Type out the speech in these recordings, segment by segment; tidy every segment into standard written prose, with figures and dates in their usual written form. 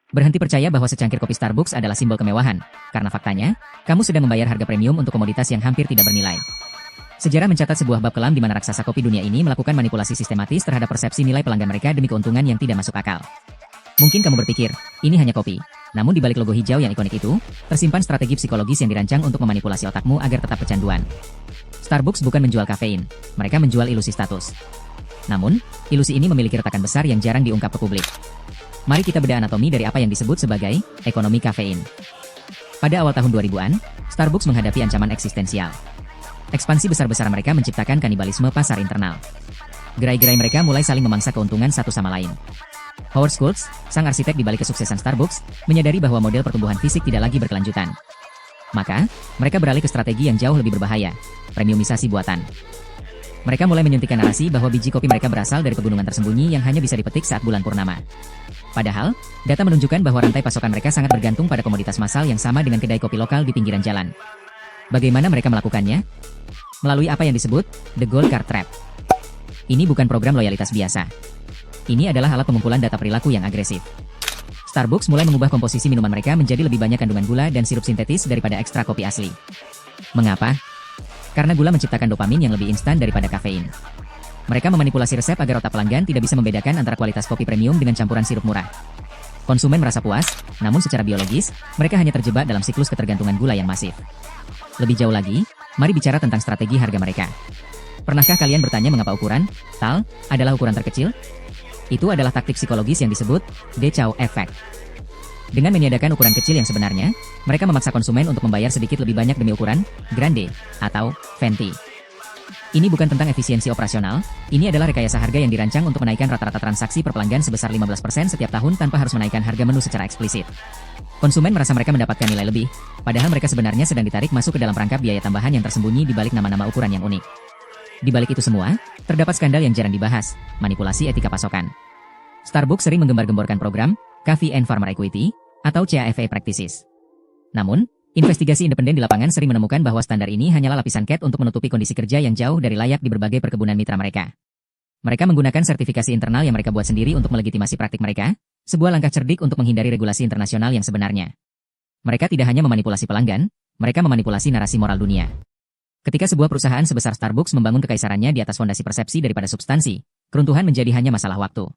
Berhenti percaya bahwa secangkir kopi Starbucks adalah simbol kemewahan, karena faktanya, kamu sedang membayar harga premium untuk komoditas yang hampir tidak bernilai. Sejarah mencatat sebuah bab kelam di mana raksasa kopi dunia ini melakukan manipulasi sistematis terhadap persepsi nilai pelanggan mereka demi keuntungan yang tidak masuk akal. Mungkin kamu berpikir, ini hanya kopi. Namun di balik logo hijau yang ikonik itu, tersimpan strategi psikologis yang dirancang untuk memanipulasi otakmu agar tetap kecanduan. Starbucks bukan menjual kafein, mereka menjual ilusi status. Namun, ilusi ini memiliki retakan besar yang jarang diungkap ke publik. Mari kita bedah anatomi dari apa yang disebut sebagai ekonomi kafein. Pada awal tahun 2000-an, Starbucks menghadapi ancaman eksistensial. Ekspansi besar-besaran mereka menciptakan kanibalisme pasar internal. Gerai-gerai mereka mulai saling memangsa keuntungan satu sama lain. Howard Schultz, sang arsitek di balik kesuksesan Starbucks, menyadari bahwa model pertumbuhan fisik tidak lagi berkelanjutan. Maka, mereka beralih ke strategi yang jauh lebih berbahaya, premiumisasi buatan. Mereka mulai menyuntikkan narasi bahwa biji kopi mereka berasal dari pegunungan tersembunyi yang hanya bisa dipetik saat bulan purnama. Padahal, data menunjukkan bahwa rantai pasokan mereka sangat bergantung pada komoditas massal yang sama dengan kedai kopi lokal di pinggiran jalan. Bagaimana mereka melakukannya? Melalui apa yang disebut The Gold Card Trap. Ini bukan program loyalitas biasa. Ini adalah alat pengumpulan data perilaku yang agresif. Starbucks mulai mengubah komposisi minuman mereka menjadi lebih banyak kandungan gula dan sirup sintetis daripada ekstra kopi asli. Mengapa? Karena gula menciptakan dopamin yang lebih instan daripada kafein. Mereka memanipulasi resep agar otak pelanggan tidak bisa membedakan antara kualitas kopi premium dengan campuran sirup murah. Konsumen merasa puas, namun secara biologis, mereka hanya terjebak dalam siklus ketergantungan gula yang masif. Lebih jauh lagi, mari bicara tentang strategi harga mereka. Pernahkah kalian bertanya mengapa ukuran TAL adalah ukuran terkecil? Itu adalah taktik psikologis yang disebut De Chow Effect. Dengan meniadakan ukuran kecil yang sebenarnya, mereka memaksa konsumen untuk membayar sedikit lebih banyak demi ukuran grande atau venti. Ini bukan tentang efisiensi operasional, ini adalah rekayasa harga yang dirancang untuk menaikkan rata-rata transaksi per pelanggan sebesar 15% setiap tahun tanpa harus menaikkan harga menu secara eksplisit. Konsumen merasa mereka mendapatkan nilai lebih, padahal mereka sebenarnya sedang ditarik masuk ke dalam perangkap biaya tambahan yang tersembunyi di balik nama-nama ukuran yang unik. Di balik itu semua, terdapat skandal yang jarang dibahas, manipulasi etika pasokan. Starbucks sering menggembar-gemborkan program Coffee and Farmer Equity, atau CAFE Practices. Namun, investigasi independen di lapangan sering menemukan bahwa standar ini hanyalah lapisan cat untuk menutupi kondisi kerja yang jauh dari layak di berbagai perkebunan mitra mereka. Mereka menggunakan sertifikasi internal yang mereka buat sendiri untuk melegitimasi praktik mereka, sebuah langkah cerdik untuk menghindari regulasi internasional yang sebenarnya. Mereka tidak hanya memanipulasi pelanggan, mereka memanipulasi narasi moral dunia. Ketika sebuah perusahaan sebesar Starbucks membangun kekaisarannya di atas fondasi persepsi daripada substansi, keruntuhan menjadi hanya masalah waktu.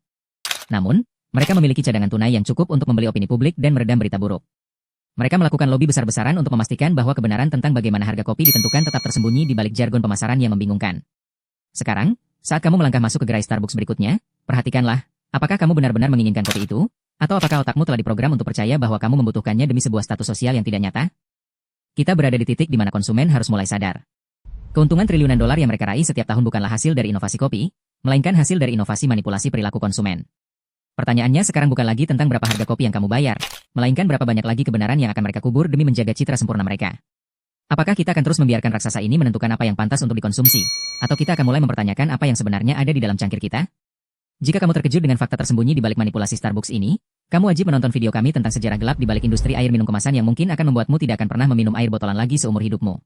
Namun, mereka memiliki cadangan tunai yang cukup untuk membeli opini publik dan meredam berita buruk. Mereka melakukan lobi besar-besaran untuk memastikan bahwa kebenaran tentang bagaimana harga kopi ditentukan tetap tersembunyi di balik jargon pemasaran yang membingungkan. Sekarang, saat kamu melangkah masuk ke gerai Starbucks berikutnya, perhatikanlah, apakah kamu benar-benar menginginkan kopi itu? Atau apakah otakmu telah diprogram untuk percaya bahwa kamu membutuhkannya demi sebuah status sosial yang tidak nyata? Kita berada di titik di mana konsumen harus mulai sadar. Keuntungan triliunan dolar yang mereka raih setiap tahun bukanlah hasil dari inovasi kopi, melainkan hasil dari inovasi manipulasi perilaku konsumen. Pertanyaannya sekarang bukan lagi tentang berapa harga kopi yang kamu bayar, melainkan berapa banyak lagi kebenaran yang akan mereka kubur demi menjaga citra sempurna mereka. Apakah kita akan terus membiarkan raksasa ini menentukan apa yang pantas untuk dikonsumsi, atau kita akan mulai mempertanyakan apa yang sebenarnya ada di dalam cangkir kita? Jika kamu terkejut dengan fakta tersembunyi di balik manipulasi Starbucks ini, kamu wajib menonton video kami tentang sejarah gelap di balik industri air minum kemasan yang mungkin akan membuatmu tidak akan pernah meminum air botolan lagi seumur hidupmu.